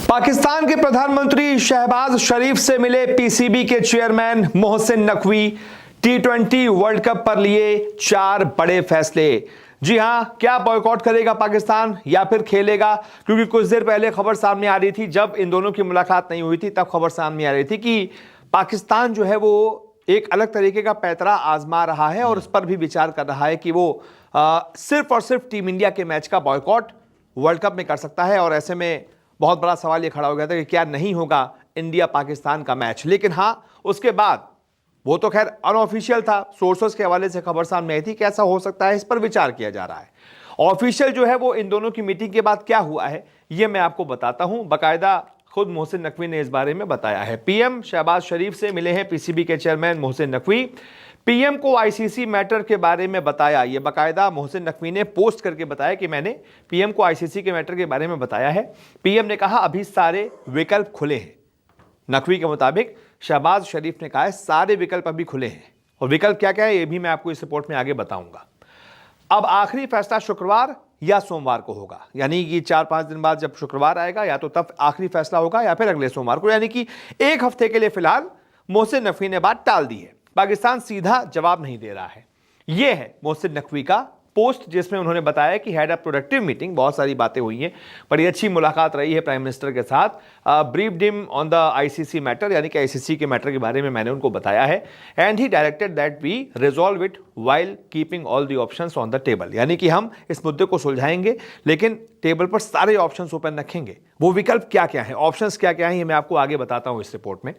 पाकिस्तान के प्रधानमंत्री शहबाज शरीफ से मिले पीसीबी के चेयरमैन मोहसिन नकवी। टी20 वर्ल्ड कप पर लिए 4 बड़े फैसले। जी हां, क्या बॉयकॉट करेगा पाकिस्तान या फिर खेलेगा? क्योंकि कुछ देर पहले खबर सामने आ रही थी, जब इन दोनों की मुलाकात नहीं हुई थी तब खबर सामने आ रही थी कि पाकिस्तान जो है वो एक अलग तरीके का पैंतरा आजमा रहा है और उस पर भी विचार कर रहा है कि वो सिर्फ और सिर्फ टीम इंडिया के मैच का बॉयकॉट वर्ल्ड कप में कर सकता है। और ऐसे में बहुत बड़ा सवाल ये खड़ा हो गया था कि क्या नहीं होगा इंडिया पाकिस्तान का मैच। लेकिन हां, उसके बाद वो तो खैर अनऑफिशियल था, सोर्सेस के हवाले से खबर सामने आई थी कि ऐसा हो सकता है, इस पर विचार किया जा रहा है। ऑफिशियल जो है वो इन दोनों की मीटिंग के बाद क्या हुआ है ये मैं आपको बताता हूं। बाकायदा खुद मोहसिन नकवी ने इस बारे में बताया है। पीएम शहबाज शरीफ से मिले हैं पीसीबी के चेयरमैन मोहसिन नकवी। पीएम को आईसीसी मैटर के बारे में बताया। यह बाकायदा मोहसिन नकवी ने पोस्ट करके बताया कि मैंने पीएम को आईसीसी के मैटर के बारे में बताया है। पीएम ने कहा अभी सारे विकल्प खुले हैं। नकवी के मुताबिक शहबाज शरीफ ने कहा है सारे विकल्प अभी खुले हैं, और विकल्प क्या क्या है ये भी मैं आपको इस रिपोर्ट में आगे बताऊंगा। अब आखिरी फैसला शुक्रवार या सोमवार को होगा, यानी कि 4-5 दिन बाद जब शुक्रवार आएगा या तो तब आखिरी फैसला होगा या फिर अगले सोमवार को, यानी कि एक हफ्ते के लिए फिलहाल मोहसिन नकवी ने बात टाल दी है। पाकिस्तान सीधा जवाब नहीं दे रहा है। यह है मोहसिन नकवी का पोस्ट, जिसमें उन्होंने बताया कि हैड अ प्रोडक्टिव मीटिंग, बहुत सारी बातें हुई हैं, बड़ी अच्छी मुलाकात रही है प्राइम मिनिस्टर के साथ। Briefed him on the ICC matter, यानी कि आईसीसी के मैटर के बारे में मैंने उनको बताया है। And he directed that we resolve it while keeping all the options on the table, यानी कि हम इस मुद्दे को सुलझाएंगे लेकिन टेबल पर सारे ऑप्शंस ओपन रखेंगे। वो विकल्प क्या क्या है, ऑप्शंस क्या क्या है, ये मैं आपको आगे बताता हूं इस रिपोर्ट में।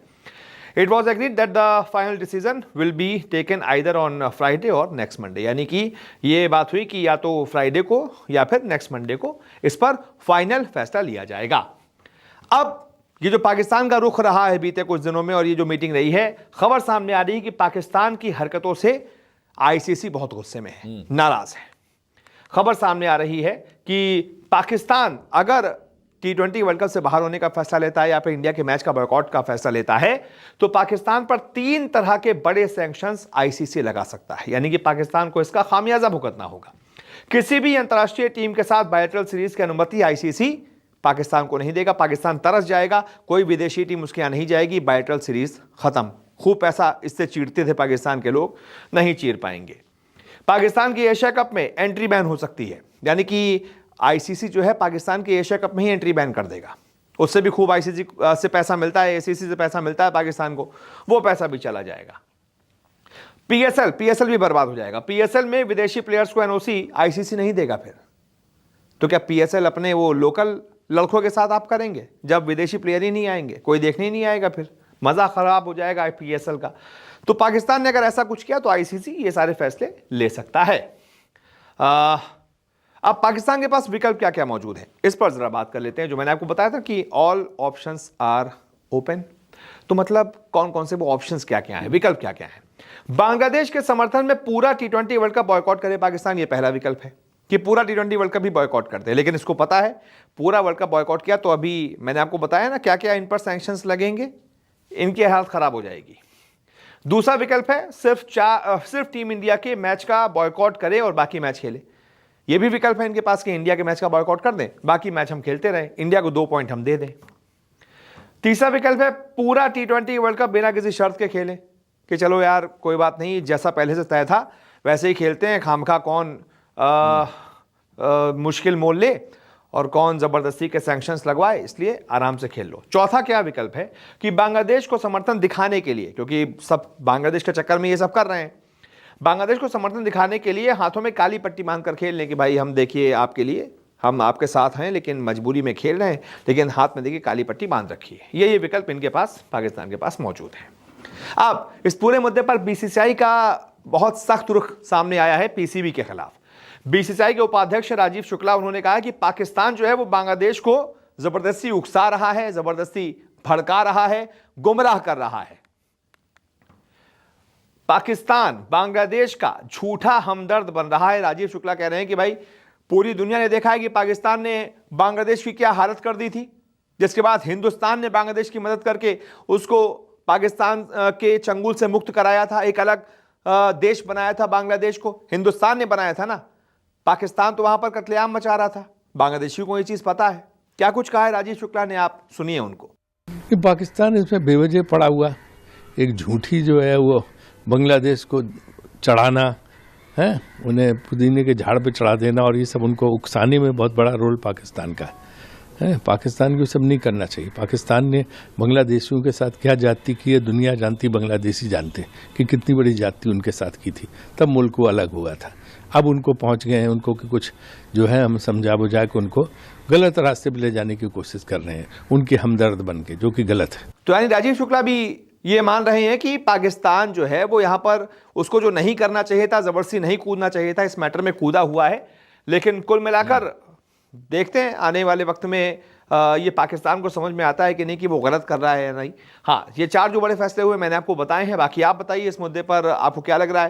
It was agreed that the final decision will be taken either on Friday or next Monday, यानी कि ये बात हुई कि या तो फ्राइडे को या फिर नेक्स्ट मंडे को इस पर फाइनल फैसला लिया जाएगा। अब ये जो पाकिस्तान का रुख रहा है बीते कुछ दिनों में और ये जो मीटिंग रही है, खबर सामने आ रही है कि पाकिस्तान की हरकतों से आईसीसी बहुत गुस्से में है, नाराज है। खबर सामने आ रही है कि पाकिस्तान अगर टी20 वर्ल्ड कप से बाहर होने का फैसला लेता है या फिर इंडिया के मैच का बॉयकॉट का फैसला लेता है तो पाकिस्तान पर 3 तरह के बड़े सैंक्शंस आईसीसी लगा सकता है, यानी कि पाकिस्तान को इसका खामियाजा भुगतना होगा। किसी भी अंतर्राष्ट्रीय टीम के साथ बायलैटरल सीरीज की अनुमति आईसीसी पाकिस्तान को नहीं देगा। पाकिस्तान तरस जाएगा, कोई विदेशी टीम उसके यहां नहीं जाएगी, बायलैटरल सीरीज खत्म। खूब पैसा इससे चीरते थे पाकिस्तान के लोग, नहीं चीर पाएंगे। पाकिस्तान की एशिया कप में एंट्री बैन हो सकती है, यानी कि आईसीसी जो है पाकिस्तान के एशिया कप में ही एंट्री बैन कर देगा। उससे भी खूब आईसीसी से पैसा मिलता है, एसीसी से पैसा मिलता है पाकिस्तान को, वो पैसा भी चला जाएगा। पीएसएल भी बर्बाद हो जाएगा। पीएसएल में विदेशी प्लेयर्स को एनओसी आईसीसी नहीं देगा फिर। तो क्या पीएसएल अपने वो लोकल लड़कों के साथ आप करेंगे जब विदेशी प्लेयर ही नहीं आएंगे, कोई देखने ही नहीं आएगा, फिर मजा खराब हो जाएगा पीएसएल का। तो पाकिस्तान ने अगर ऐसा कुछ किया तो आईसीसी ये सारे फैसले ले सकता है। अब पाकिस्तान के पास विकल्प क्या क्या मौजूद है इस पर जरा बात कर लेते हैं। जो मैंने आपको बताया था कि ऑल ऑप्शंस आर ओपन, तो मतलब कौन कौन से वो ऑप्शंस क्या क्या हैं, विकल्प क्या क्या हैं। बांग्लादेश के समर्थन में पूरा टी20 वर्ल्ड कप बॉयकॉट करे पाकिस्तान, ये पहला विकल्प है कि पूरा टी20 वर्ल्ड कप भी बॉयकॉट कर दे। लेकिन इसको पता है पूरा वर्ल्ड कप बॉयकॉट किया तो अभी मैंने आपको बताया ना क्या क्या इन पर सैंक्शंस लगेंगे, इनकी हालत खराब हो जाएगी। दूसरा विकल्प है सिर्फ टीम इंडिया के मैच का बॉयकॉट करे और बाकी मैच खेले। यह भी विकल्प है इनके पास कि इंडिया के मैच का बॉयकॉट कर दें, बाकी मैच हम खेलते रहें, इंडिया को 2 पॉइंट हम दे दें। तीसरा विकल्प है पूरा टी20 वर्ल्ड कप बिना किसी शर्त के खेलें कि चलो यार कोई बात नहीं, जैसा पहले से तय था वैसे ही खेलते हैं, खामखा कौन मुश्किल मोल ले और कौन जबरदस्ती के सैंक्शंस लगवाए, इसलिए आराम से खेल लो। चौथा क्या विकल्प है कि बांग्लादेश को समर्थन दिखाने के लिए, क्योंकि सब बांग्लादेश के चक्कर में ये सब कर रहे हैं, बांग्लादेश को समर्थन दिखाने के लिए हाथों में काली पट्टी बांधकर खेल लें कि भाई हम देखिए आपके लिए, हम आपके साथ हैं लेकिन मजबूरी में खेल रहे हैं, लेकिन हाथ में देखिए काली पट्टी बांध रखी है। ये विकल्प इनके पास, पाकिस्तान के पास मौजूद है। अब इस पूरे मुद्दे पर बीसीसीआई का बहुत सख्त रुख सामने आया है पीसीबी के खिलाफ। बीसीसीआई के उपाध्यक्ष राजीव शुक्ला, उन्होंने कहा कि पाकिस्तान जो है वो बांग्लादेश को जबरदस्ती उकसा रहा है, जबरदस्ती भड़का रहा है, गुमराह कर रहा है। पाकिस्तान बांग्लादेश का झूठा हमदर्द बन रहा है। राजीव शुक्ला कह रहे हैं कि भाई पूरी दुनिया ने देखा है कि पाकिस्तान ने बांग्लादेश की क्या हालत कर दी थी, जिसके बाद हिंदुस्तान ने बांग्लादेश की मदद करके उसको पाकिस्तान के चंगुल से मुक्त कराया था, एक अलग देश बनाया था। बांग्लादेश को हिंदुस्तान ने बनाया था ना, पाकिस्तान तो वहां पर कत्लेआम मचा रहा था। बांग्लादेशियों को ये चीज पता है क्या कुछ कहा है राजीव शुक्ला ने, आप सुनिए उनको। कि पाकिस्तान इसमें बेवजह पड़ा हुआ, एक झूठी जो है वो बांग्लादेश को चढ़ाना है, उन्हें पुदीने के झाड़ पे चढ़ा देना और ये सब उनको उकसाने में बहुत बड़ा रोल पाकिस्तान का है। पाकिस्तान को सब नहीं करना चाहिए। पाकिस्तान ने बांग्लादेशियों के साथ क्या जाति की है दुनिया जानती, बांग्लादेशी जानते कि कितनी बड़ी जाति उनके साथ की थी, तब मुल्क वो अलग हुआ था। अब उनको पहुंच गए हैं, उनको कि कुछ जो है हम समझा बुझा के उनको गलत रास्ते पर ले जाने की कोशिश कर रहे हैं, उनके हमदर्द बन के, जो कि गलत है। तो यानी राजीव शुक्ला भी ये मान रहे हैं कि पाकिस्तान जो है वो यहाँ पर उसको जो नहीं करना चाहिए था, जबरदस्ती नहीं कूदना चाहिए था, इस मैटर में कूदा हुआ है। लेकिन कुल मिलाकर देखते हैं आने वाले वक्त में ये पाकिस्तान को समझ में आता है कि नहीं कि वो गलत कर रहा है या नहीं। हाँ, ये 4 जो बड़े फैसले हुए मैंने आपको बताए हैं। बाकी आप बताइए इस मुद्दे पर आपको क्या लग रहा है।